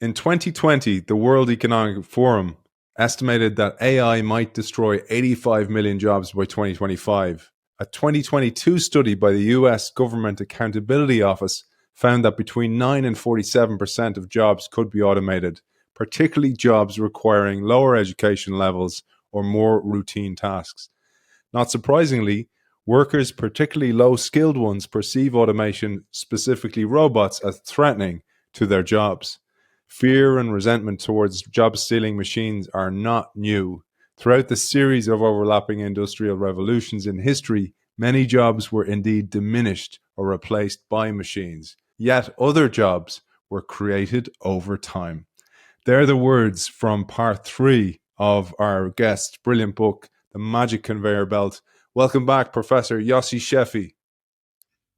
In 2020, the World Economic Forum estimated that AI might destroy 85 million jobs by 2025. A 2022 study by the US Government Accountability Office found that between 9 and 47% of jobs could be automated, particularly jobs requiring lower education levels or more routine tasks. Not surprisingly, workers, particularly low-skilled ones, perceive automation, specifically robots, as threatening to their jobs. Fear and resentment towards job-stealing machines are not new. Throughout the series of overlapping industrial revolutions in history, many jobs were indeed diminished or replaced by machines. Yet other jobs were created over time. They're the words from part 3 of our guest's brilliant book, The Magic Conveyor Belt. Welcome back, Professor Yossi Sheffi.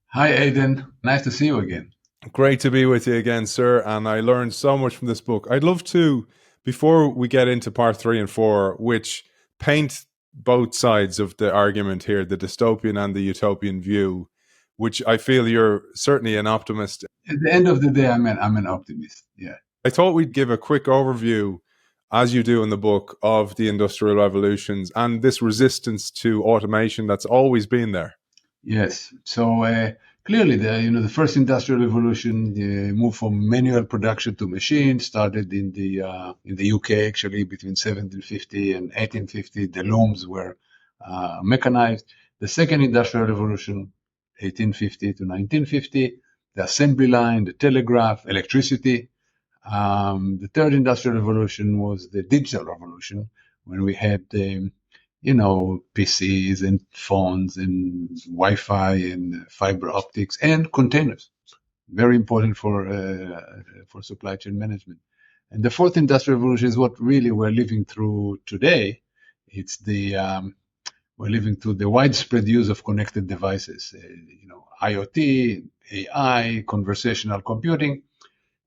Hi, Aidan. Nice to see you again. Great to be with you again, sir. And I learned so much from this book. I'd love to, before we get into part 3 and 4, which paint both sides of the argument here, the dystopian and the utopian view, which I feel you're certainly an optimist. At the end of the day, I'm an optimist. Yeah. I thought we'd give a quick overview, as you do in the book, of the industrial revolutions and this resistance to automation that's always been there. Yes. So clearly, the first industrial revolution moved from manual production to machine. Started in the UK actually between 1750 and 1850. The looms were mechanized. The second industrial revolution, 1850 to 1950, the assembly line, the telegraph, electricity. The third industrial revolution was the digital revolution, when we had PCs and phones and Wi-Fi and fiber optics and containers, very important for supply chain management. And the fourth industrial revolution is what really we're living through today. It's we're living through the widespread use of connected devices, IoT, AI, conversational computing.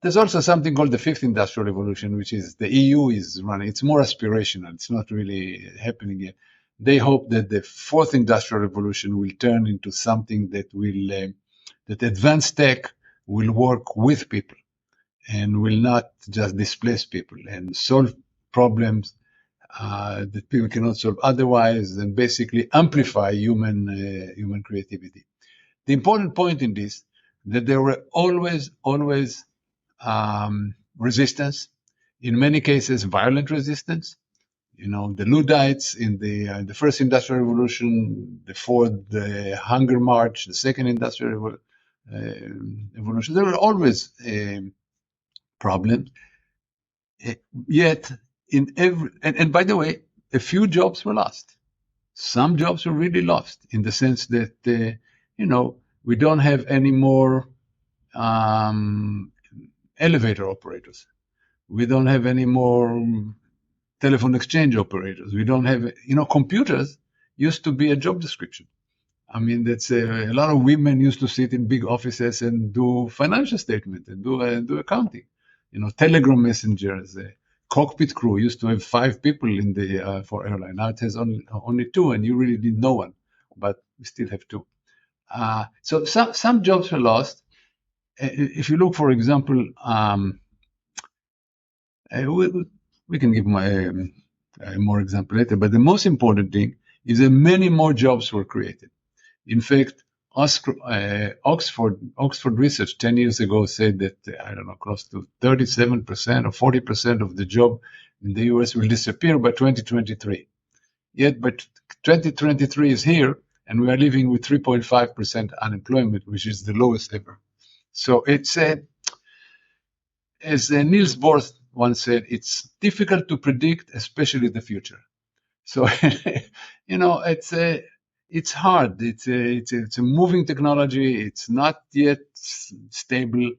There's also something called the fifth industrial revolution, which is the EU is running. It's more aspirational. It's not really happening yet. They hope that the fourth industrial revolution will turn into something that that advanced tech will work with people and will not just displace people and solve problems that people cannot solve otherwise, and basically amplify human creativity. The important point in this, that there were always resistance, in many cases violent resistance. The Luddites in the first industrial revolution, the Hunger March, the second industrial revolution, there were always problems. Yet and by the way, a few jobs were lost. Some jobs were really lost, in the sense that we don't have any more elevator operators. We don't have any more telephone exchange operators. We don't have, computers used to be a job description. I mean, that's a lot of women used to sit in big offices and do financial statement and do accounting. Telegram messengers, cockpit crew used to have 5 people in the for airline. Now it has only 2, and you really need no one, but we still have 2. So some jobs were lost. If you look, for example, we can give more example later, but the most important thing is that many more jobs were created. In fact, Oxford research 10 years ago said that, close to 37% or 40% of the job in the US will disappear by 2023. Yet, but 2023 is here, and we are living with 3.5% unemployment, which is the lowest ever. So it's as Niels Bohr once said, it's difficult to predict, especially the future. So it's hard. It's a moving technology. It's not yet stable.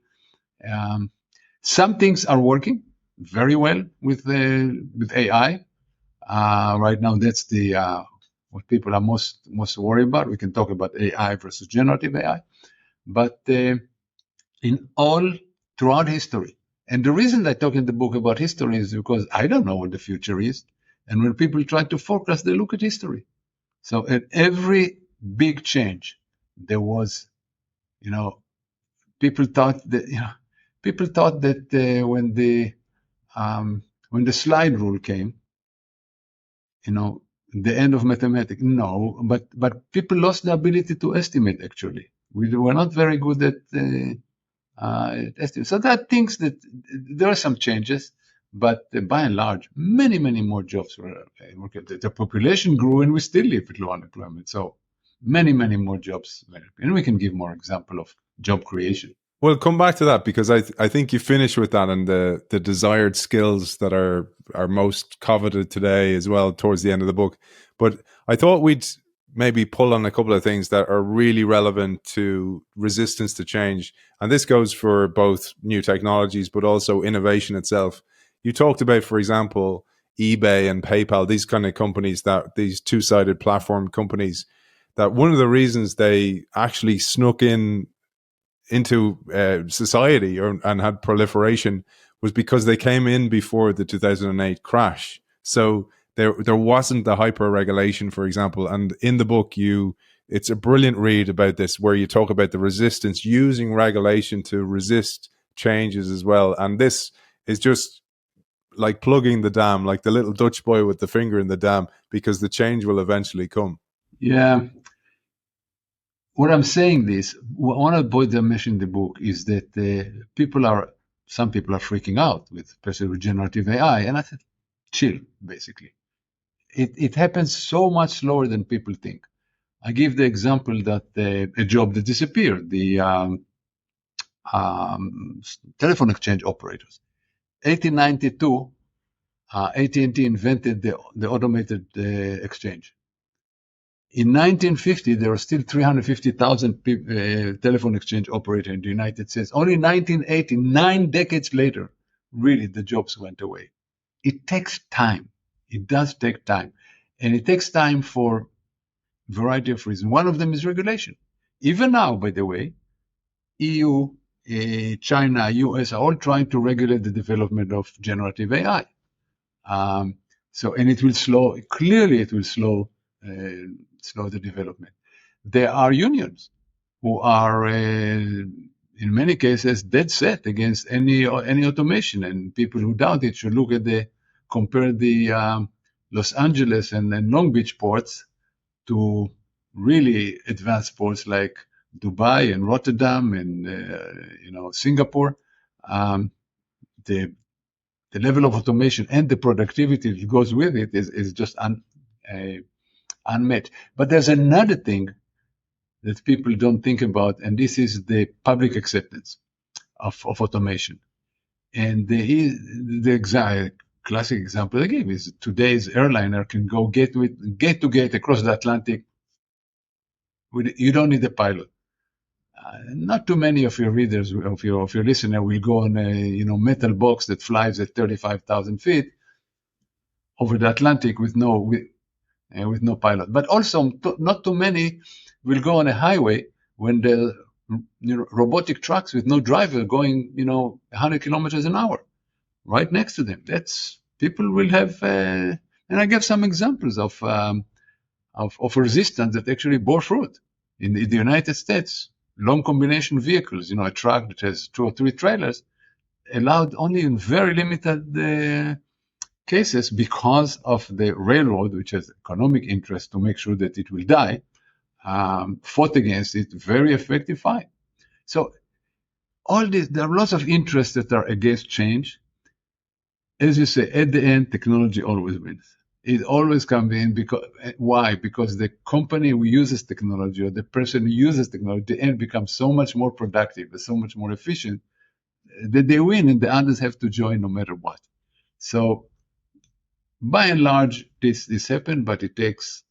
Some things are working very well with AI. Right now, that's what people are most worried about. We can talk about AI versus generative AI, but throughout history. And the reason I talk in the book about history is because I don't know what the future is. And when people try to forecast, they look at history. So at every big change, there was, people thought that, people thought that when the slide rule came, the end of mathematics. No, but people lost the ability to estimate. Actually, we were not very good at estimate. So that things that there are some changes, but by and large, many more jobs were. The population grew, and we still live with low unemployment. So many more jobs, and we can give more example of job creation. Well, come back to that, because I think you finish with that and the desired skills that are most coveted today as well towards the end of the book. But I thought we'd maybe pull on a couple of things that are really relevant to resistance to change. And this goes for both new technologies, but also innovation itself. You talked about, for example, eBay and PayPal, these kind of companies, that these two-sided platform companies, that one of the reasons they actually snuck into society and had proliferation was because they came in before the 2008 crash. So there wasn't the hyper regulation, for example. And in the book, it's a brilliant read about this, where you talk about the resistance using regulation to resist changes as well. And this is just like plugging the dam, like the little Dutch boy with the finger in the dam, because the change will eventually come. Yeah. What I'm saying this, one of the points I mentioned in the book is that some people are freaking out with especially with generative AI, and I said, chill, basically. It happens so much slower than people think. I give the example that a job that disappeared, the telephone exchange operators. 1892, AT&T invented the automated exchange. In 1950, there were still 350,000 telephone exchange operators in the United States. Only in 1980, 9 decades later, really the jobs went away. It takes time. It does take time. And it takes time for a variety of reasons. One of them is regulation. Even now, by the way, EU, China, US are all trying to regulate the development of generative AI. And it will slow the development. There are unions who are, in many cases, dead set against any automation, and people who doubt it should compare the Los Angeles and Long Beach ports to really advanced ports like Dubai and Rotterdam and Singapore. The level of automation and the productivity that goes with it is just unmet. But there's another thing that people don't think about, and this is the public acceptance of automation. And the classic example I gave is today's airliner can go gate to gate across the Atlantic. You don't need a pilot. Not too many of your readers, of your listener, will go on a metal box that flies at 35,000 feet over the Atlantic with no pilot. But also, not too many will go on a highway when the robotic trucks with no driver going 100 kilometers an hour right next to them. People will have, and I gave some examples of resistance that actually bore fruit in the United States. Long combination vehicles, a truck that has 2 or 3 trailers, allowed only in very limited cases because of the railroad, which has economic interest to make sure that it will die, fought against it, very effective fight. So all this, there are lots of interests that are against change. As you say, at the end, technology always wins. It always comes in why? Because the company who uses technology or the person who uses technology, at the end becomes so much more productive and so much more efficient that they win, and the others have to join no matter what. So by and large, this happened, but it takes.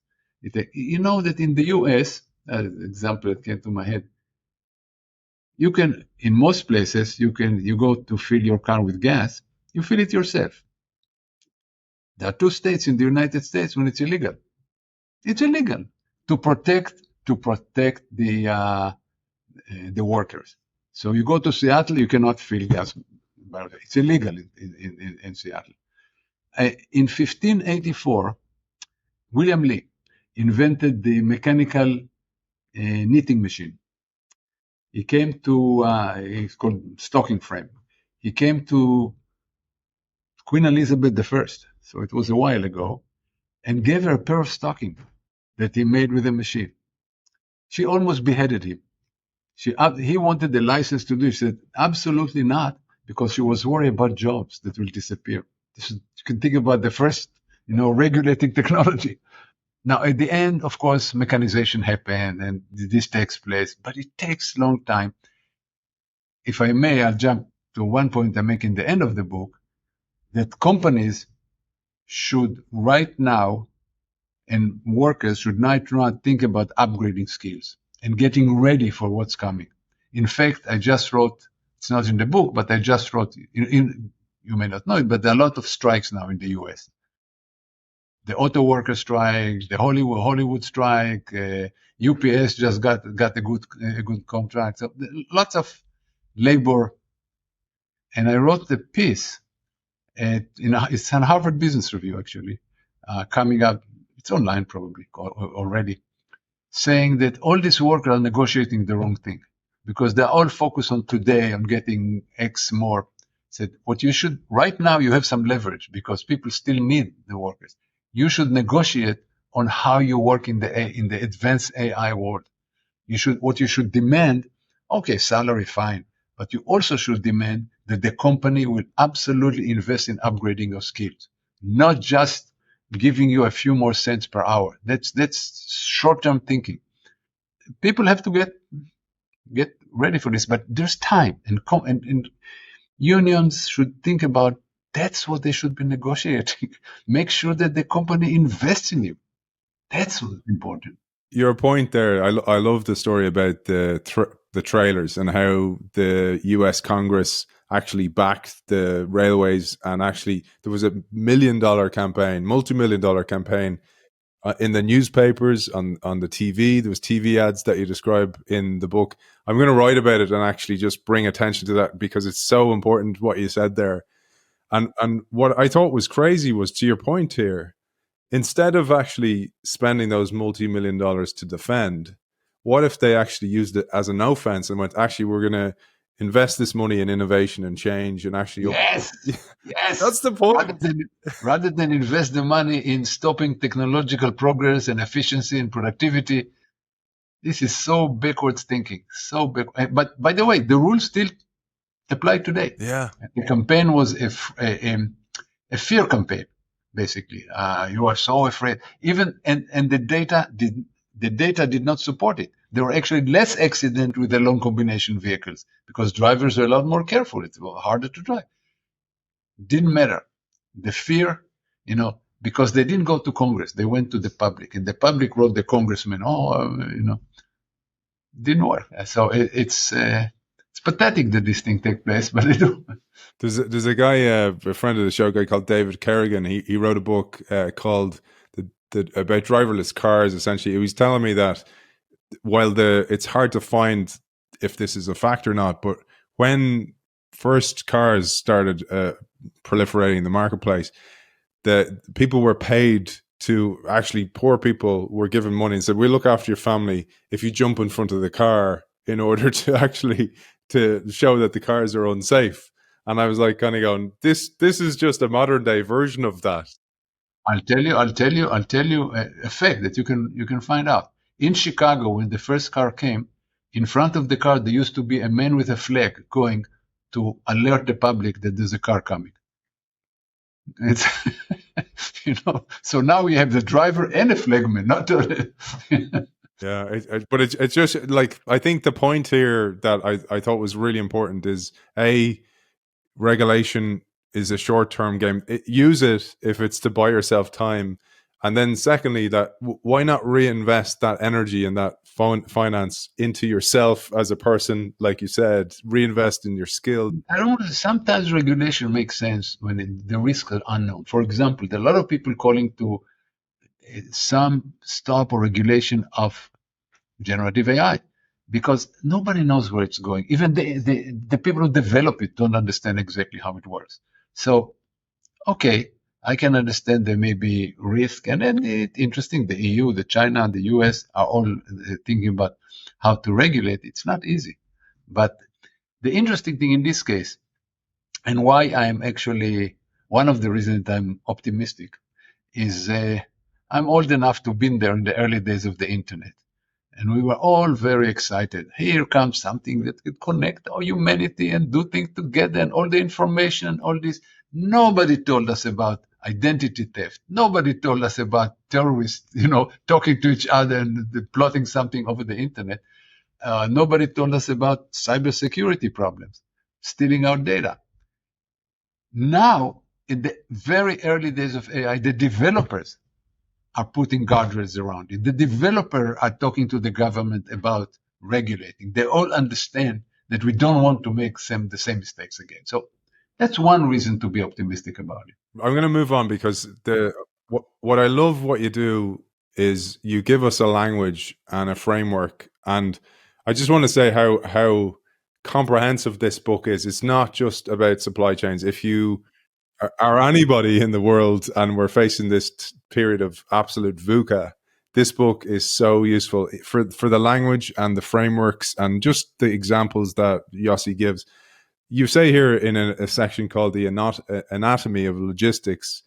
That in the US, example that came to my head, you can, in most places, you go to fill your car with gas, you fill it yourself. There are 2 states in the United States when it's illegal. It's illegal to protect the workers. So you go to Seattle, you cannot fill gas. It's illegal in Seattle. In 1584, William Lee invented the mechanical knitting machine. He came to, it's called stocking frame. he came to Queen Elizabeth I, so it was a while ago, and gave her a pair of stockings that he made with a machine. She almost beheaded him. He wanted the license to do it. She said, absolutely not, because she was worried about jobs that will disappear. You can think about the first, regulating technology. Now, at the end, of course, mechanization happened and this takes place, but it takes a long time. If I may, I'll jump to one point I make in the end of the book, that companies should right now, and workers should not think about upgrading skills and getting ready for what's coming. In fact, I just wrote, it's not in the book, but I just wrote, you may not know it, but there are a lot of strikes now in the US. The auto worker strike, the Hollywood strike, UPS just got a good contract. So lots of labor. And I wrote the piece, it's on Harvard Business Review, actually, coming up. It's online probably already, saying that all these workers are negotiating the wrong thing because they're all focused on today, on getting X more. Said, what you should, right now you have some leverage because people still need the workers. You should negotiate on how you work in the advanced AI world. What you should demand, okay, salary, fine. But you also should demand that the company will absolutely invest in upgrading your skills, not just giving you a few more cents per hour. That's short-term thinking. People have to get ready for this, but there's time, and unions should think about that's what they should be negotiating. Make sure that the company invests in you. That's what's important. Your point there, I love the story about the trailers and how the US Congress actually backed the railways, and actually there was $1 million campaign, multi-million-dollar campaign in the newspapers, on the TV. There was TV ads that you describe in the book. I'm going to write about it and actually just bring attention to that because it's so important what you said there. And what I thought was crazy was, to your point here, instead of actually spending those multi-million dollars to defend, what if they actually used it as an offense and went, actually, we're going to invest this money in innovation and change and actually... Yes, that's the point. Rather than invest the money in stopping technological progress and efficiency and productivity, this is so backwards thinking. But by the way, the rules still apply today. Yeah. The campaign was a fear campaign. Basically, you are so afraid. And the data did not support it. There were actually less accidents with the long combination vehicles because drivers are a lot more careful. It's harder to drive. Didn't matter. The fear, because they didn't go to Congress, they went to the public, and the public wrote the congressman. Didn't work. So it's pathetic that this thing takes place, but they do. There's a guy, a friend of the show, a guy called David Kerrigan. He wrote a book called about driverless cars. Essentially, he was telling me that while it's hard to find if this is a fact or not, but when first cars started proliferating in the marketplace, the people were paid to, actually, poor people were given money and said, we'll look after your family if you jump in front of the car, in order to actually to show that the cars are unsafe. And I was like, kind of going, this is just a modern day version of that. I'll tell you a fact that you can find out. In Chicago, when the first car came, in front of the car there used to be a man with a flag going to alert the public that there's a car coming. It's so now we have the driver and a flagman, not Yeah, but it's just like, I think the point here that I thought was really important is, regulation is a short-term game. Use it if it's to buy yourself time. And then secondly, that why not reinvest that energy and that finance into yourself as a person, like you said, reinvest in your skill. Sometimes regulation makes sense when the risks are unknown. For example, there are a lot of people calling to some stop or regulation of generative AI because nobody knows where it's going. Even the people who develop it don't understand exactly how it works. So, okay, I can understand there may be risk. And then it's interesting, the EU, the China, the US are all thinking about how to regulate. It's not easy. But the interesting thing in this case, And why I'm actually, one of the reasons that I'm optimistic is I'm old enough to have been there in the early days of the internet. And we were all very excited. Here comes something that could connect all humanity and do things together and all the information and all this. Nobody told us about identity theft. Nobody told us about terrorists, talking to each other and plotting something over the internet. Nobody told us about cybersecurity problems, stealing our data. Now, in the very early days of AI, the developers are putting guardrails around it. The developers are talking to the government about regulating. They all understand that we don't want to make the same mistakes again. So that's one reason to be optimistic about it. I'm going to move on because what I love what you do is you give us a language and a framework, and I just want to say how comprehensive this book is. It's not just about supply chains. If you are anybody in the world and we're facing this period of absolute VUCA, this book is so useful for the language and the frameworks and just the examples that Yossi gives. You say here in a section called the anatomy of logistics,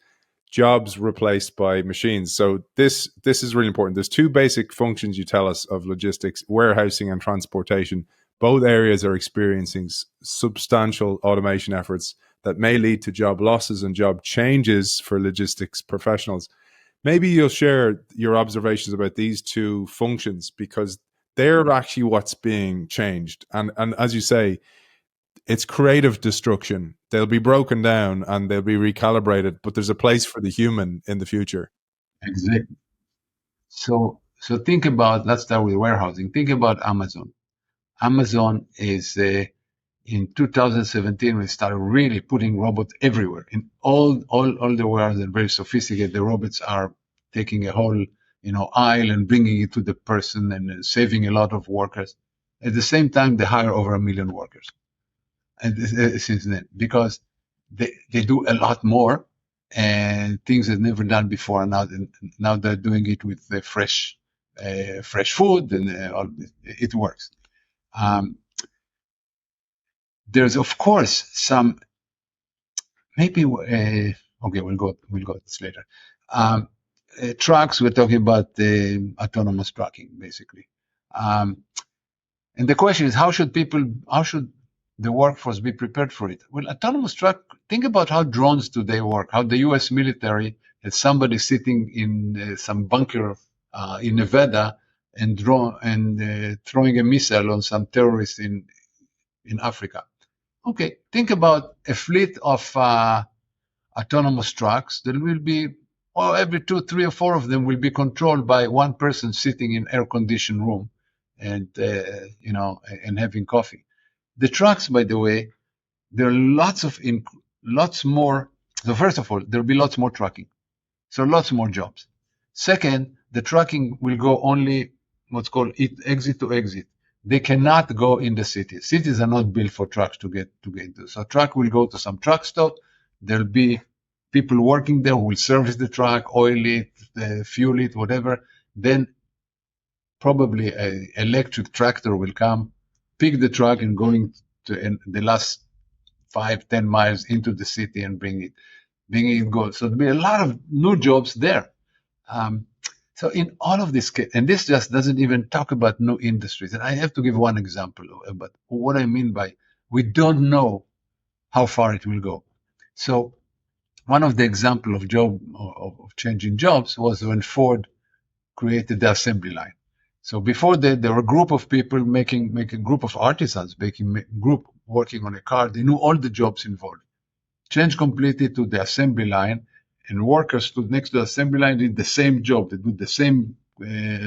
jobs replaced by machines. So this is really important. There's two basic functions you tell us of logistics: warehousing and transportation. Both areas are experiencing substantial automation efforts that may lead to job losses and job changes for logistics professionals. Maybe you'll share your observations about these two functions, because they're actually what's being changed. And as you say, it's creative destruction. They'll be broken down and they'll be recalibrated, but there's a place for the human in the future. Exactly. So think about, let's start with warehousing. Think about Amazon. Amazon is in 2017, we started really putting robots everywhere in all the warehouse, and very sophisticated. The robots are taking a whole aisle and bringing it to the person and saving a lot of workers. At the same time, they hire over 1 million workers, and since then, because they do a lot more and things they've never done before. And now they're doing it with the fresh food, and all it works. There's of course some, maybe okay, we'll go to this later. Trucks, we're talking about autonomous trucking, basically. And the question is, how should the workforce be prepared for it? Well, autonomous truck, think about how drones today work, how the US military has somebody sitting in some bunker in Nevada and throwing a missile on some terrorists in Africa. Okay, think about a fleet of autonomous trucks that will be, every 2, 3, or 4 of them will be controlled by one person sitting in air-conditioned room and and having coffee. The trucks, by the way, there are lots more. So first of all, there will be lots more trucking, so lots more jobs. Second, the trucking will go only what's called exit to exit. They cannot go in the city. Cities are not built for trucks to get into. So truck will go to some truck stop. There'll be people working there who will service the truck, oil it, fuel it, whatever. Then probably an electric tractor will come, pick the truck and going to the last 5-10 miles into the city and bring it go. So there'll be a lot of new jobs there. So in all of this, and this just doesn't even talk about new industries. And I have to give one example about what I mean by we don't know how far it will go. So one of the examples of changing jobs was when Ford created the assembly line. So before that, there were a group of people making a group of artisans, group working on a car. They knew all the jobs involved. Changed completely to the assembly line, and workers stood next to the assembly line, did the same job. They do the same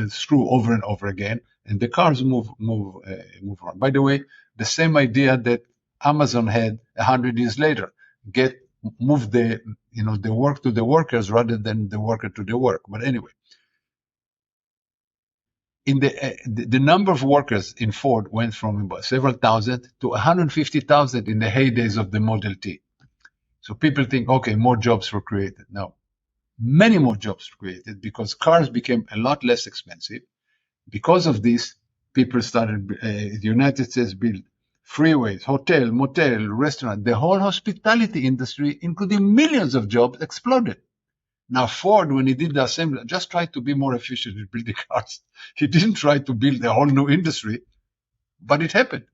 screw over and over again, and the cars move around. By the way, the same idea that Amazon had 100 years later: move the work to the workers rather than the worker to the work. But anyway, in the number of workers in Ford went from about several thousand to 150,000 in the heydays of the Model T. So people think, okay, more jobs were created. No, many more jobs were created because cars became a lot less expensive. Because of this, people started, the United States built freeways, hotel, motel, restaurant, the whole hospitality industry, including millions of jobs, exploded. Now, Ford, when he did the assembly, just tried to be more efficient in building cars. He didn't try to build a whole new industry, but it happened.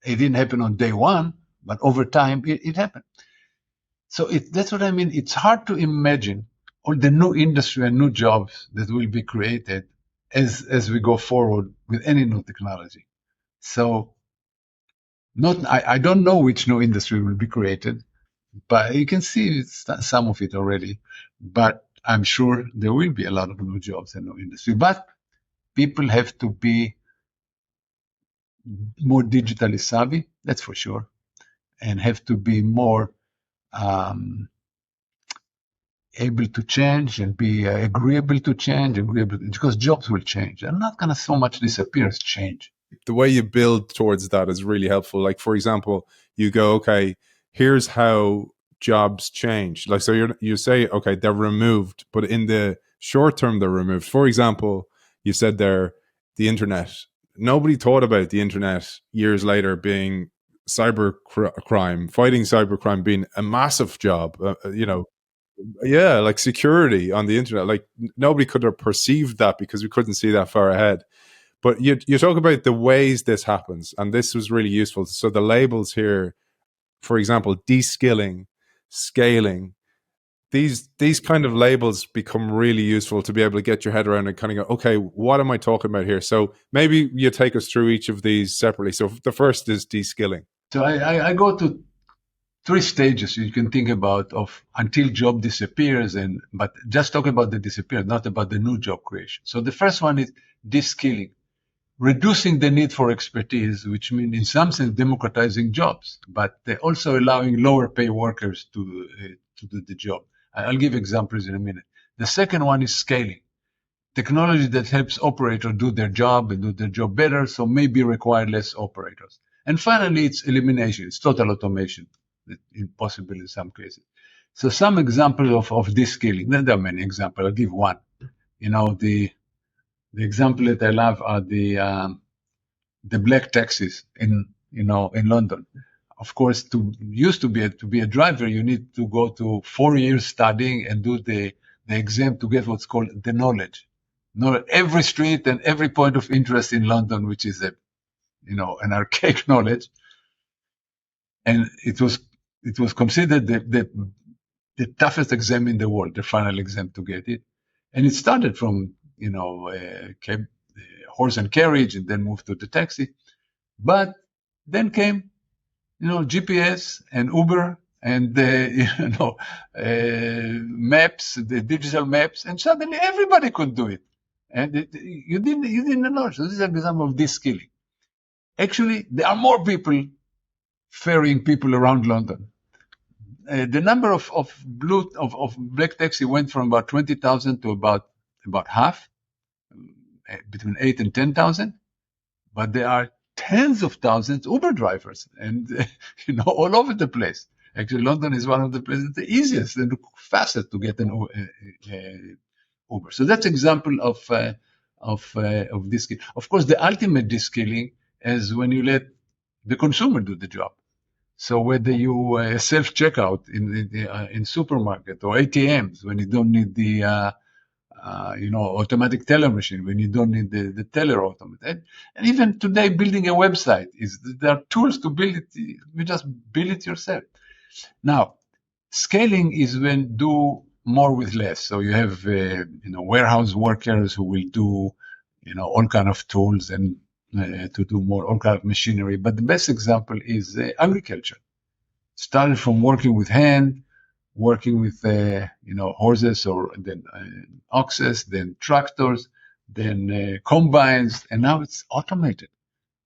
It didn't happen on day one, but over time, it happened. So that's what I mean. It's hard to imagine all the new industry and new jobs that will be created as we go forward with any new technology. So I don't know which new industry will be created, but you can see some of it already. But I'm sure there will be a lot of new jobs and new industry. But people have to be more digitally savvy, that's for sure, and have to be more able to change and be agreeable to change, because jobs will change. They're not going to so much disappear as change. The way you build towards that is really helpful. Like, for example, you go, okay, here's how jobs change. Like, so you say, okay, they're removed, but in the short term, they're removed. For example, you said there, the internet. Nobody thought about the internet years later being cybercrime, fighting cybercrime being a massive job, yeah, like security on the internet. Like, nobody could have perceived that because we couldn't see that far ahead. But you talk about the ways this happens, and this was really useful. So the labels here, for example, de-skilling, scaling, these kind of labels become really useful to be able to get your head around and kind of go, okay, what am I talking about here? So maybe you take us through each of these separately. So the first is de-skilling. So I go to 3 stages you can think about of until job disappears, but just talk about the disappearance, not about the new job creation. So the first one is de-skilling, reducing the need for expertise, which means in some sense democratizing jobs, but they're also allowing lower pay workers to do the job. I'll give examples in a minute. The second one is scaling. Technology that helps operators do their job and do their job better, so maybe require less operators. And finally, it's elimination. It's total automation, impossible in some cases. So some examples of this scaling. There are many examples. I'll give one. The example that I love are the black taxis in London. Of course, to be a driver, you need to go to 4 years studying and do the exam to get what's called the knowledge. Know every street and every point of interest in London, which is an archaic knowledge. And it was considered the toughest exam in the world, the final exam to get it. And it started from horse and carriage, and then moved to the taxi. But then came GPS and Uber and maps, the digital maps, and suddenly everybody could do it. And you didn't know. So this is an example of de-skilling. Actually, there are more people ferrying people around London. The number of black taxi went from about 20,000 to about half, between 8 and 10,000. But there are tens of thousands Uber drivers, and all over the place. Actually, London is one of the places the easiest and fastest to get an Uber. So that's example of this. Of course, the ultimate de-skilling is when you let the consumer do the job. So whether you self-checkout in supermarket or ATMs, when you don't need the automatic teller machine, when you don't need the teller automated, and even today building a website, there are tools to build it. You just build it yourself. Now, scaling is when do more with less. So you have warehouse workers who will do all kind of tools and to do more, all kind of machinery. But the best example is agriculture. Started from working with hand, working with horses, or then oxes, then tractors, then combines, and now it's automated.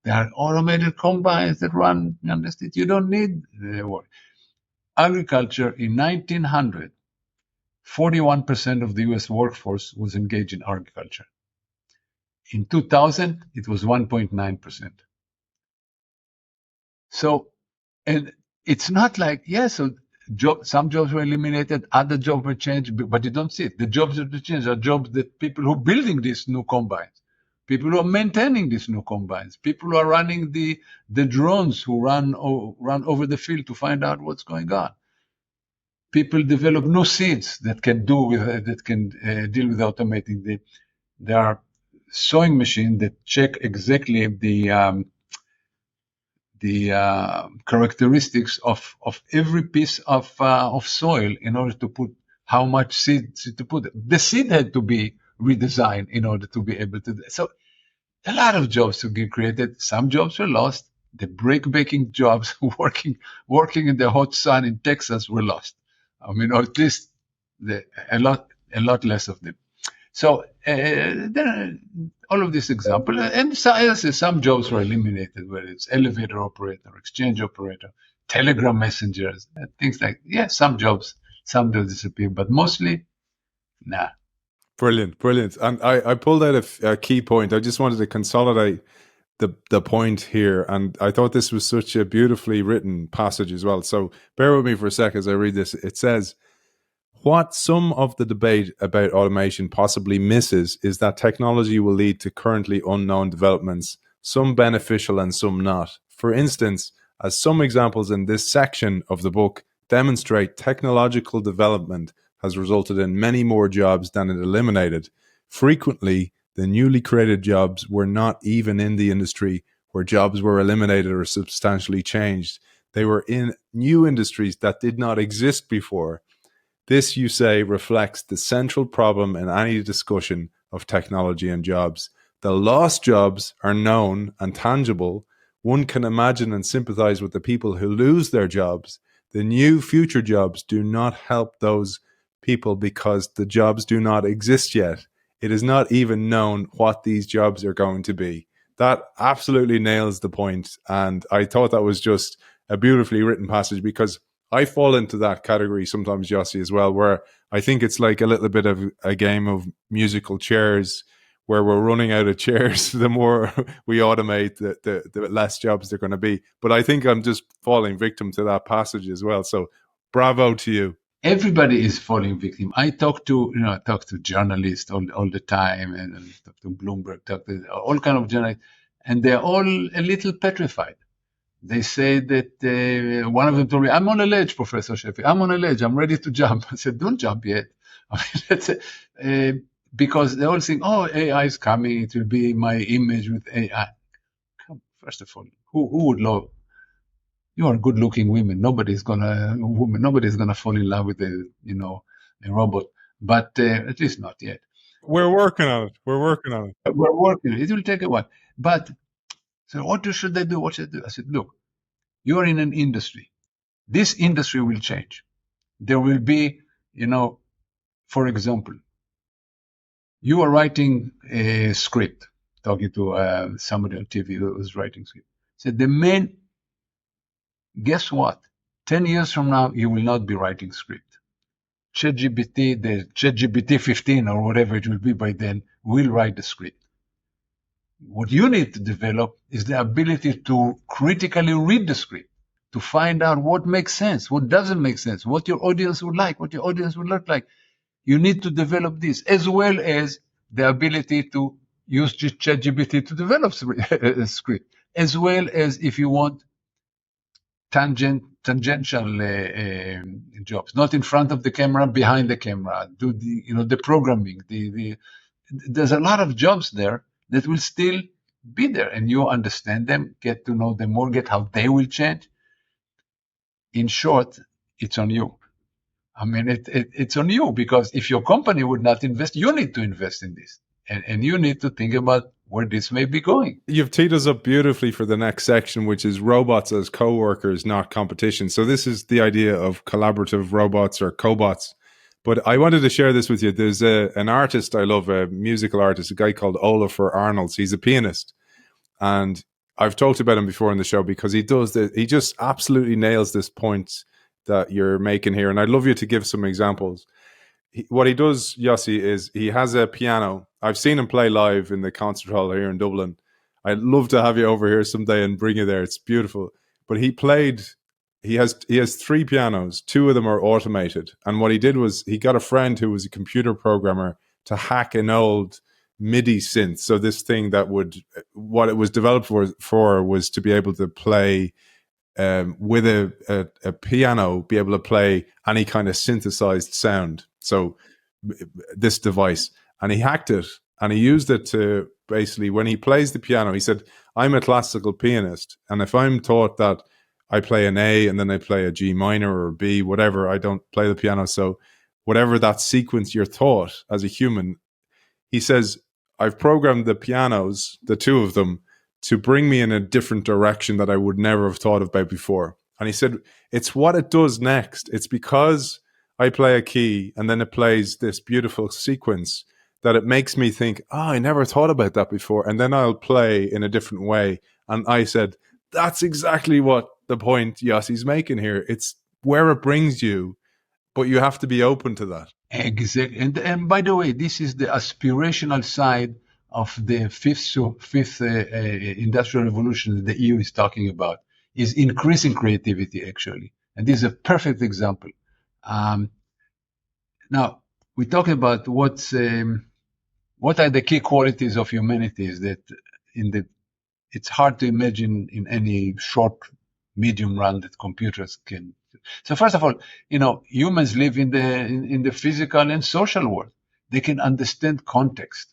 There are automated combines that run underneath. You don't need work. Agriculture in 1900, 41% of the U.S. workforce was engaged in agriculture. In 2000, it was 1.9%. So, and it's not like, so some jobs were eliminated, other jobs were changed, but you don't see it. The jobs that were changed are jobs that people who are building these new combines. people who are maintaining these new combines, people who are running the drones who run over the field to find out what's going on. People develop new seeds that can deal with automating. There are sowing machines that check exactly the characteristics of every piece of soil in order to put how much seed to put. The seed had to be redesigned in order to be able to do. So a lot of jobs to get created. Some jobs were lost. The brick-making jobs, working in the hot sun in Texas, were lost. I mean, or at least a lot less of them. So there are all of these examples, and some jobs were eliminated, whether it's elevator operator, exchange operator, telegram messengers, things like some jobs disappear, but mostly, nah. Brilliant. And I pulled out a key point. I just wanted to consolidate the point here, and I thought this was such a beautifully written passage as well. So bear with me for a sec as I read this. It says, what some of the debate about automation possibly misses is that technology will lead to currently unknown developments, some beneficial and some not. For instance, as some examples in this section of the book demonstrate, technological development has resulted in many more jobs than it eliminated. Frequently, the newly created jobs were not even in the industry where jobs were eliminated or substantially changed. They were in new industries that did not exist before. This, you say, reflects the central problem in any discussion of technology and jobs. The lost jobs are known and tangible. One can imagine and sympathize with the people who lose their jobs. The new future jobs do not help those people because the jobs do not exist yet. It is not even known what these jobs are going to be. That absolutely nails the point. And I thought that was just a beautifully written passage, because I fall into that category sometimes, Yossi, as well, where I think it's like a little bit of a game of musical chairs, where we're running out of chairs. The more we automate, the less jobs they're going to be. But I think I'm just falling victim to that passage as well. So bravo to you. Everybody is falling victim. I talk to journalists all the time, and talk to Bloomberg, talk to all kind of journalists, and they're all a little petrified. They say that one of them told me, "I'm on a ledge, Professor Sheffi. I'm on a ledge. I'm ready to jump." I said, "Don't jump yet." I mean, that's because they all think, "Oh, AI is coming. It will be my image with AI." First of all, who would love? You are good-looking women. Nobody's gonna fall in love with a robot. But at least not yet. We're working on it. We're working. It will take a while. But so what should I do? What should I do? I said, look, you are in an industry. This industry will change. There will be, for example, you are writing a script, talking to somebody on TV who was writing script. Said guess what? 10 years from now, you will not be writing script. ChatGPT 15 or whatever it will be by then will write the script. What you need to develop is the ability to critically read the script, to find out what makes sense, what doesn't make sense, what your audience would like, what your audience would look like. You need to develop this, as well as the ability to use ChatGPT to develop a script, as well as, if you want, tangential jobs, not in front of the camera, behind the camera, do the programming. There's a lot of jobs there that will still be there, and you understand them, get to know them more, get how they will change. In short, it's on you. I mean, it's on you, because if your company would not invest, you need to invest in this, and you need to think about where this may be going. You've teed us up beautifully for the next section, which is robots as co-workers, not competition. So this is the idea of collaborative robots or cobots. But I wanted to share this with you. There's an artist I love, a musical artist, a guy called Olafur Arnalds. He's a pianist. And I've talked about him before in the show because he just absolutely nails this point that you're making here. And I'd love you to give some examples. What he does, Yossi, is he has a piano. I've seen him play live in the concert hall here in Dublin. I'd love to have you over here someday and bring you there. It's beautiful. But he has three pianos. Two of them are automated. And what he did was he got a friend who was a computer programmer to hack an old MIDI synth. So this thing that what it was developed for was to be able to play with a piano, be able to play any kind of synthesized sound. So this device, and he hacked it, and he used it to basically, when he plays the piano, he said, I'm a classical pianist, and if I'm taught that I play an A and then I play a G minor or B, whatever, I don't play the piano. So whatever that sequence you're taught as a human, he says, I've programmed the pianos, the two of them, to bring me in a different direction that I would never have thought about before. And he said, it's what it does next. It's because I play a key and then it plays this beautiful sequence that it makes me think, I never thought about that before. And then I'll play in a different way. And I said, that's exactly what the point Yossi's making here. It's where it brings you, but you have to be open to that. Exactly. And by the way, this is the aspirational side of the fifth industrial revolution that the EU is talking about, is increasing creativity, actually. And this is a perfect example. Now, we talk about what are the key qualities of humanity that it's hard to imagine in any short, medium run that computers can. So first of all, humans live in the physical and social world. They can understand context.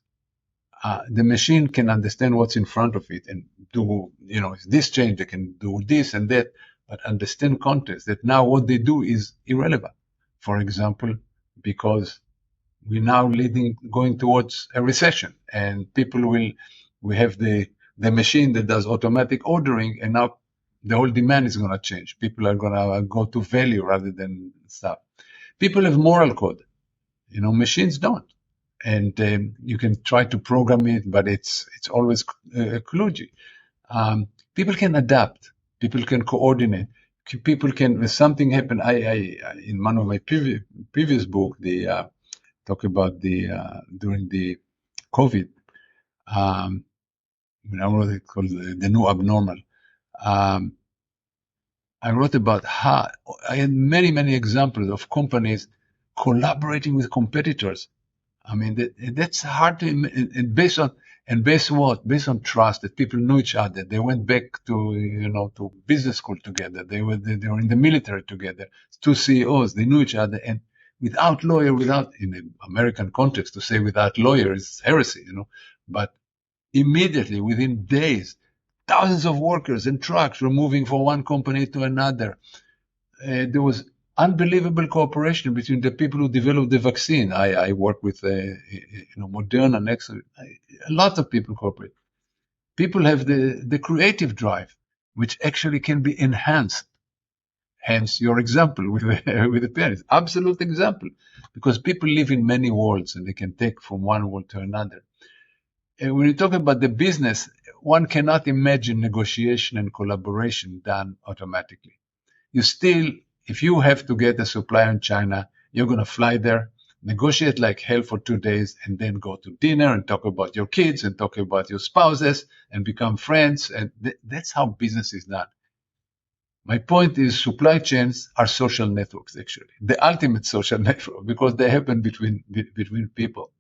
The machine can understand what's in front of it and do, if this change, they can do this and that, but understand context. That now what they do is irrelevant. For example, because we're now going towards a recession, and we have the machine that does automatic ordering, and now the whole demand is going to change. People are going to go to value rather than stuff. People have moral code, machines don't, and you can try to program it, but it's always kludgy. People can adapt. People can coordinate. People can. If something happen, I in one of my previous book, talk about during the COVID. I wrote it called the new abnormal. I wrote about how I had many examples of companies collaborating with competitors. I mean, that's hard to, and based what? Based on trust, that people knew each other. They went back to business school together. They were in the military together. Two CEOs, they knew each other, and without lawyer, in the American context, to say without lawyer is heresy, but immediately, within days, thousands of workers and trucks were moving from one company to another. There was unbelievable cooperation between the people who developed the vaccine. I work with Moderna next. A lot of people cooperate. People have the creative drive, which actually can be enhanced. Hence your example with the parents. Absolute example. Because people live in many worlds and they can take from one world to another. And when you talk about the business, one cannot imagine negotiation and collaboration done automatically. If you have to get a supplier in China, you're going to fly there, negotiate like hell for 2 days, and then go to dinner and talk about your kids and talk about your spouses and become friends. And that's how business is done. My point is supply chains are social networks, actually. The ultimate social network, because they happen between people.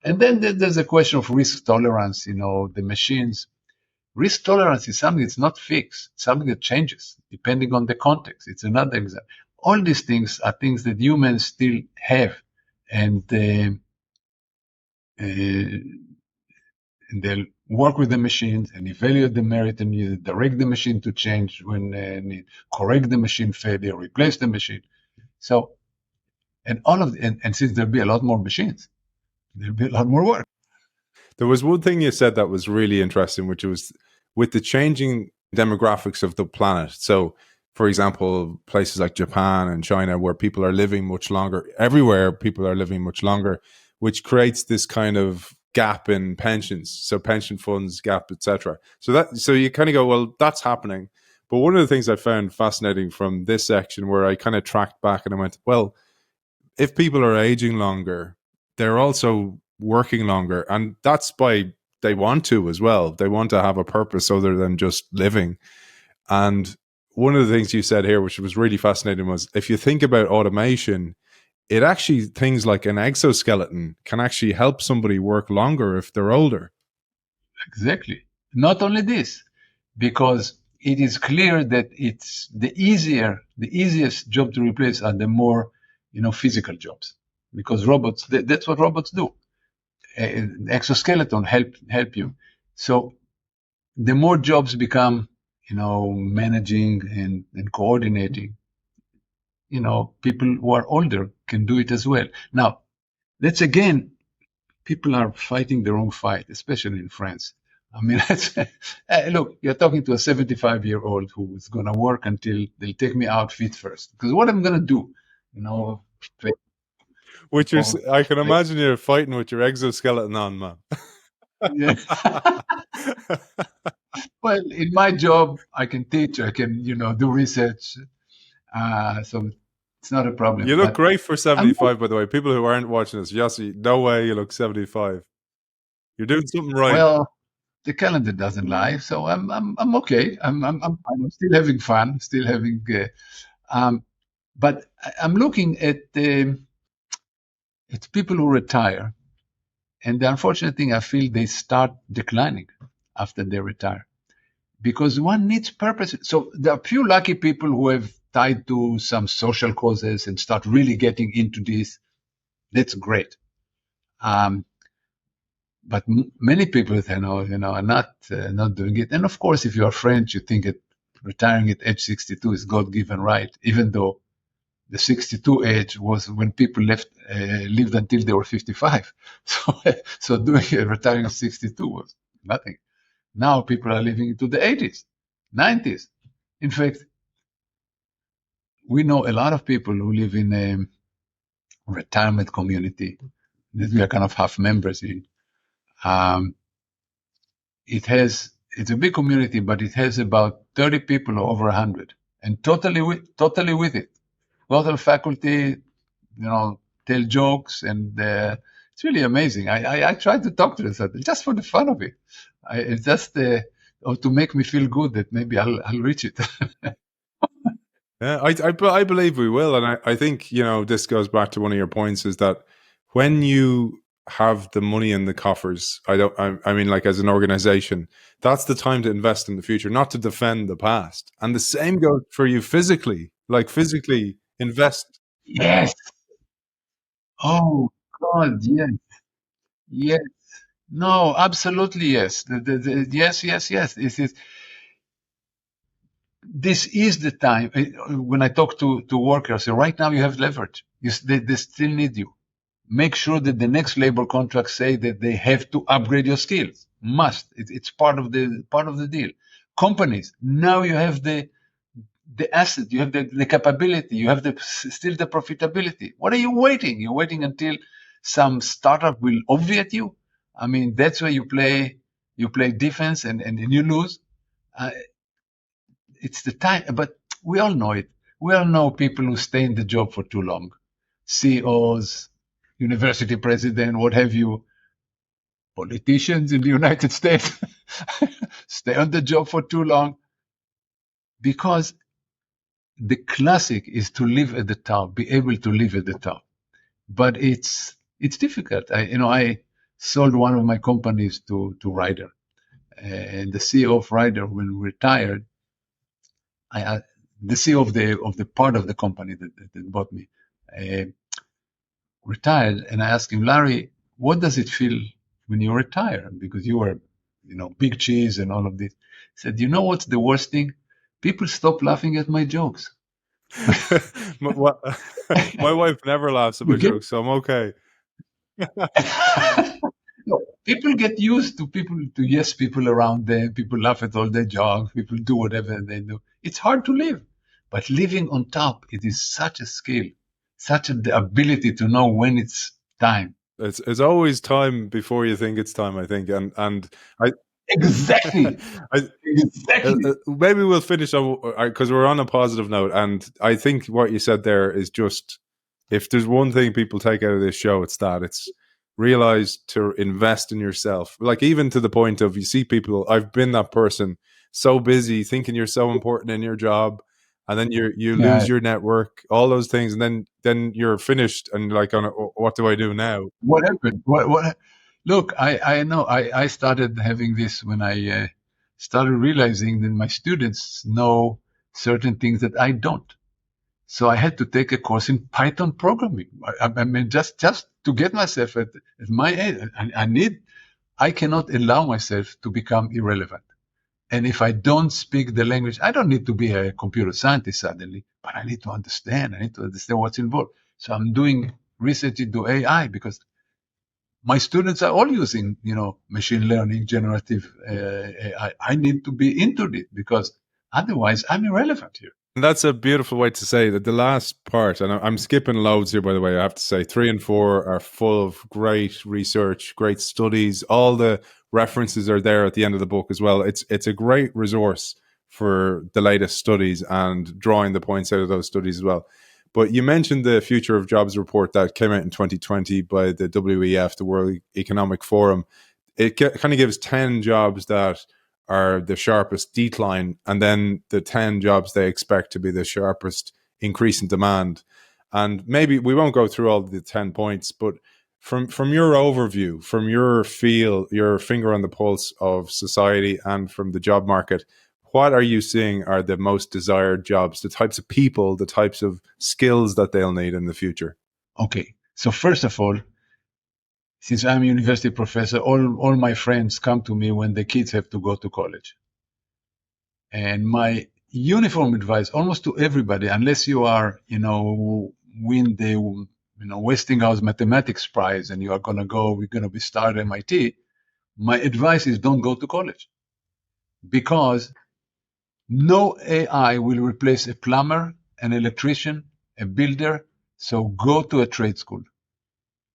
And then there's a question of risk tolerance, the machines. Risk tolerance is something that's not fixed, something that changes depending on the context. It's another example. All these things are things that humans still have, and they'll work with the machines and evaluate the merit and direct the machine to change when need, correct the machine failure, replace the machine. So, and since there'll be a lot more machines, there'll be a lot more work. There was one thing you said that was really interesting, which was with the changing demographics of the planet. So, for example, places like Japan and China, where people are living much longer, everywhere people are living much longer, which creates this kind of gap in pensions. So pension funds gap, etc. So you kind of go, well, that's happening. But one of the things I found fascinating from this section, where I kind of tracked back and I went, well, if people are aging longer, they're also working longer, and that's by they want to as well. They want to have a purpose other than just living. And one of the things you said here, which was really fascinating, was if you think about automation, it actually, things like an exoskeleton can actually help somebody work longer if they're older. Exactly. Not only this, because it is clear that it's the easiest job to replace are the more, physical jobs, because robots, that's what robots do. Exoskeleton help you. So the more jobs become, managing and coordinating, people who are older can do it as well. Now, that's again, people are fighting the wrong fight, especially in France. I mean, look, you're talking to a 75-year-old who is going to work until they'll take me out feet first. Because what I'm going to do, you know, Which you're, or, I can imagine you're fighting with your exoskeleton on, man. yeah. Well, in my job, I can teach, I can, do research. So it's not a problem. You look But great for I'm 75, by the way. People who aren't watching this, Yossi, no way you look 75. You're doing something right. well, the calendar doesn't lie, so I'm okay. I'm fine. I'm still having fun, still having. But I'm looking at it's people who retire, and the unfortunate thing, I feel they start declining after they retire because one needs purpose. So there are few lucky people who have tied to some social causes and start really getting into this. That's great. But many people, are not doing it. And of course, if you are French, you think that retiring at age 62 is God-given right, even though the 62 age was when people lived until they were 55. So doing retiring at 62 was nothing. Now people are living into the 80s, 90s. In fact, we know a lot of people who live in a retirement community that we are kind of half members in. Um, it's a big community, but it has about 30 people or over 100, and totally with it. A lot of faculty, tell jokes, and it's really amazing. I try to talk to them just for the fun of it. It's just or to make me feel good that maybe I'll reach it. Yeah, I believe we will. And I think, this goes back to one of your points is that when you have the money in the coffers, I mean, like as an organization, that's the time to invest in the future, not to defend the past. And the same goes for you physically, like physically invest. Yes. Oh God, yes, yes. No, absolutely yes. Yes. This is the time. When I talk to workers, right now you have leverage. They still need you. Make sure that the next labor contracts say that they have to upgrade your skills. Must. It's part of the deal. Companies, now you have the asset, you have the capability, you have still the profitability. What are you waiting? You're waiting until some startup will obviate you. I mean, that's where you play defense and you lose. Uh, it's the time, but we all know it. We all know people who stay in the job for too long. CEOs, university president, what have you, politicians in the United States stay on the job for too long because the classic is to live at the top, be able to live at the top. But it's difficult. I sold one of my companies to Ryder, and the CEO of Ryder, when we retired, the CEO of the part of the company that bought me, uh, retired, and I asked him, Larry, what does it feel when you retire? Because you were, big cheese and all of this. He said, you know what's the worst thing? People stop laughing at my jokes. My wife never laughs at You my get jokes, so I'm okay. no, people get used to people around them. People laugh at all their jokes. People do whatever they do. It's hard to live, but living on top, it is such a skill, the ability to know when it's time. It's always time before you think it's time, I think. And I Exactly, I exactly. maybe we'll finish on because we're on a positive note, and I think what you said there is just, if there's one thing people take out of this show, it's that it's realize to invest in yourself. Like, even to the point of, you see people, I've been that person, so busy thinking you're so important in your job, and then you Yeah, lose your network, all those things, and then you're finished and like, what do I do now? what happened? What? Look, I know. I started having this when I started realizing that my students know certain things that I don't. So I had to take a course in Python programming. I mean, just to get myself at my age, I cannot allow myself to become irrelevant. And if I don't speak the language, I don't need to be a computer scientist suddenly, but I need to understand. I need to understand what's involved. So I'm doing research into AI because my students are all using, machine learning, generative AI. I need to be into it because otherwise I'm irrelevant here. And that's a beautiful way to say that. The last part, and I'm skipping loads here, by the way, I have to say, 3 and 4 are full of great research, great studies. All the references are there at the end of the book as well. It's a great resource for the latest studies and drawing the points out of those studies as well. But you mentioned the Future of Jobs report that came out in 2020 by the WEF, the World Economic Forum. It kind of gives 10 jobs that are the sharpest decline, and then the 10 jobs they expect to be the sharpest increase in demand. And maybe we won't go through all the 10 points, but from your overview, from your feel, your finger on the pulse of society and from the job market, what are you seeing are the most desired jobs, the types of people, the types of skills that they'll need in the future? Okay. So first of all, since I'm a university professor, all my friends come to me when the kids have to go to college. And my uniform advice, almost to everybody, unless you are, win the, Westinghouse Mathematics Prize and we're going to be starred at MIT. My advice is don't go to college because no AI will replace a plumber, an electrician, a builder. So go to a trade school.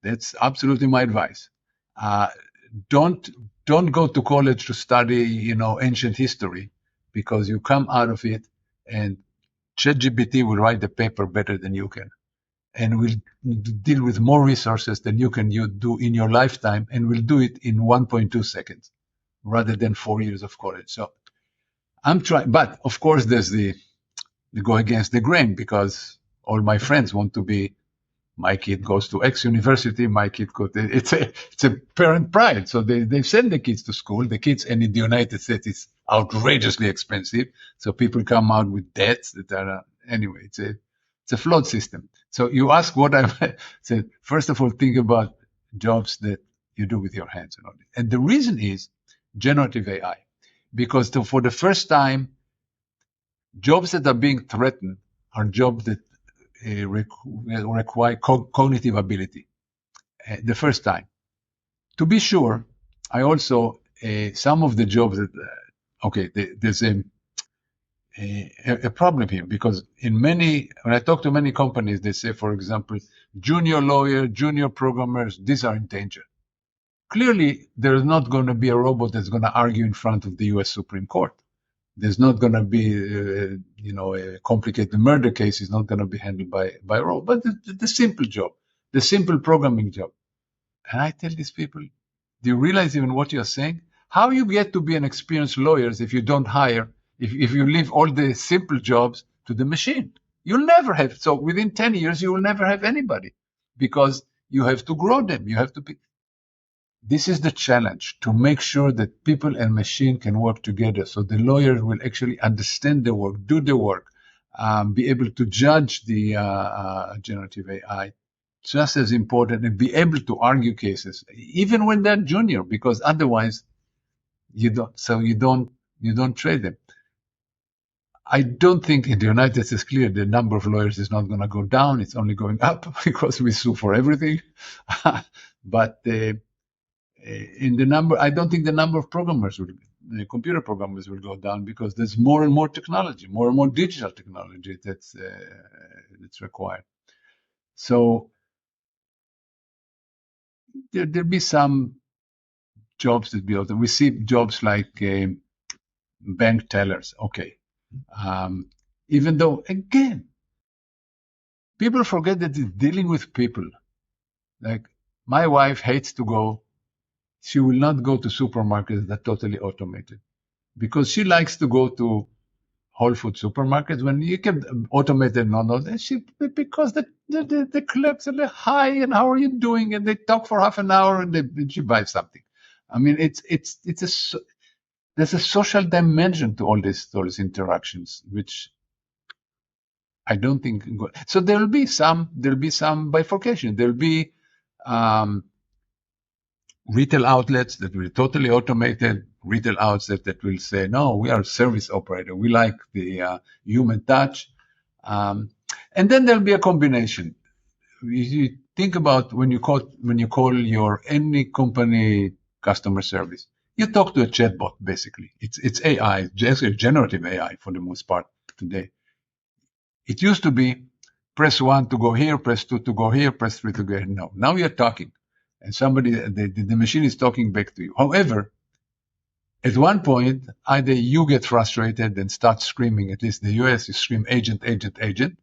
That's absolutely my advice. Uh, don't go to college to study, ancient history, because you come out of it and ChatGPT will write the paper better than you can, and will deal with more resources than you can do in your lifetime, and will do it in 1.2 seconds rather than 4 years of college. So I'm trying, but of course there's the go against the grain because all my friends want to be. My kid goes to X university. My kid goes. It's a parent pride. So they send the kids to school. The kids, and in the United States, it's outrageously expensive. So people come out with debts that are anyway. It's a flawed system. So you ask what I said. First of all, think about jobs that you do with your hands and all. And the reason is generative AI, because for the first time, jobs that are being threatened are jobs that require cognitive ability. The first time. To be sure, I also, some of the jobs that, there's a problem here because when I talk to many companies, they say, for example, junior lawyer, junior programmers, these are in danger. Clearly, there's not going to be a robot that's going to argue in front of the US Supreme Court. There's not going to be, a complicated murder case is not going to be handled by a robot, but the simple job, the simple programming job. And I tell these people, do you realize even what you're saying? How you get to be an experienced lawyer if you don't hire, if you leave all the simple jobs to the machine? You'll never have. So within 10 years, you will never have anybody because you have to grow them. You have to be. This is the challenge, to make sure that people and machine can work together. So the lawyer will actually understand the work, do the work, be able to judge the generative AI, just as important, and be able to argue cases, even when they're junior, because otherwise you don't trade them. I don't think in the United States, clear the number of lawyers is not going to go down. It's only going up because we sue for everything. But in the number, I don't think the number of computer programmers will go down because there's more and more technology, more and more digital technology that's required. So there'll be some jobs that be open. We see jobs like bank tellers. Okay. Even though, again, people forget that it's dealing with people. Like my wife hates to go. She will not go to supermarkets that are totally automated because she likes to go to Whole Food supermarkets, when you can automate and not, because the clerks are hi, and how are you doing? And they talk for half an hour, and she buys something. I mean, there's a social dimension to all these interactions, which I don't think. So there'll be some bifurcation. There'll be retail outlets that will be totally automated, retail outlets that will say, no, we are a service operator. We like the human touch. And then there'll be a combination. You think about when you call your any company customer service, you talk to a chatbot, basically. It's AI, just generative AI for the most part today. It used to be press 1 to go here, press 2 to go here, press 3 to go here. No, now you're talking, and the machine is talking back to you. However, at one point, either you get frustrated and start screaming, at least in the US, you scream agent, agent, agent,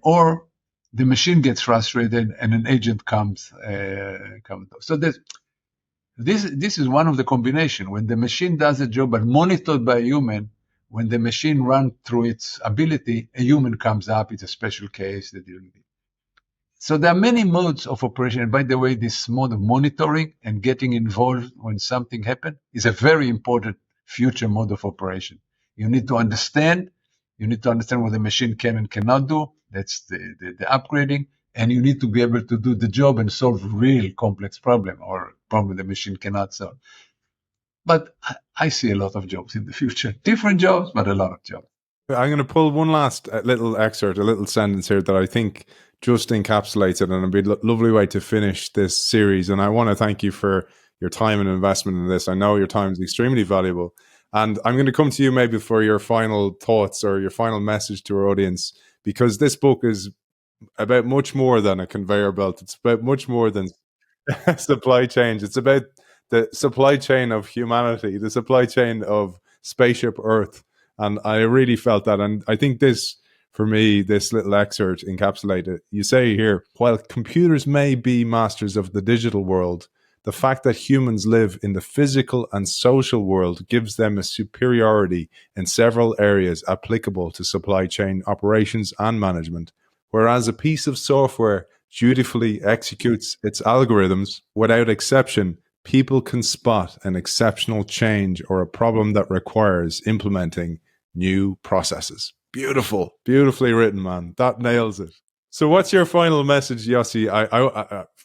or the machine gets frustrated and an agent comes. So this is one of the combination. When the machine does a job but monitored by a human, when the machine runs through its ability, a human comes up. It's a special case that you need. So there are many modes of operation. And by the way, this mode of monitoring and getting involved when something happens is a very important future mode of operation. You need to understand what the machine can and cannot do. That's the upgrading. And you need to be able to do the job and solve real complex problem or problem the machine cannot solve. But I see a lot of jobs in the future. Different jobs, but a lot of jobs. I'm going to pull one last little excerpt, a little sentence here that I think just encapsulates it, and it'd be a lovely way to finish this series. And I want to thank you for your time and investment in this. I know your time is extremely valuable. And I'm going to come to you maybe for your final thoughts or your final message to our audience, because this book is about much more than a conveyor belt. It's about much more than supply chains. It's about the supply chain of humanity, the supply chain of spaceship Earth. And I really felt that. And I think this, for me, this little excerpt encapsulated. You say here, while computers may be masters of the digital world, the fact that humans live in the physical and social world gives them a superiority in several areas applicable to supply chain operations and management. Whereas a piece of software dutifully executes its algorithms without exception, people can spot an exceptional change or a problem that requires implementing new processes. Beautiful, beautifully written, man. That nails it. So what's your final message, Yossi,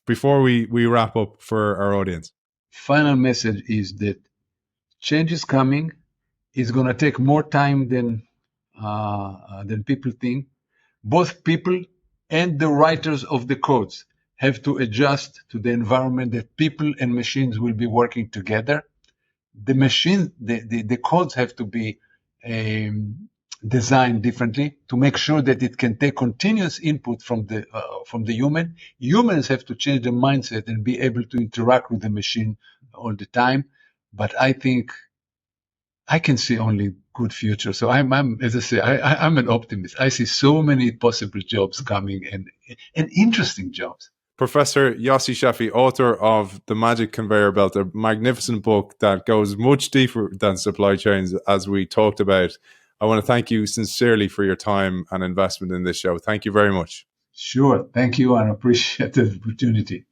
before we wrap up for our audience? Final message is that change is coming. It's going to take more time than people think. Both people and the writers of the codes have to adjust to the environment that people and machines will be working together. The codes have to be designed differently to make sure that it can take continuous input from the human. Humans have to change their mindset and be able to interact with the machine all the time. But I think I can see only good future. So I'm as I say, I'm an optimist. I see so many possible jobs coming and interesting jobs. Professor Yossi Sheffi, author of The Magic Conveyor Belt, a magnificent book that goes much deeper than supply chains, as we talked about. I want to thank you sincerely for your time and investment in this show. Thank you very much. Sure. Thank you, and appreciate the opportunity.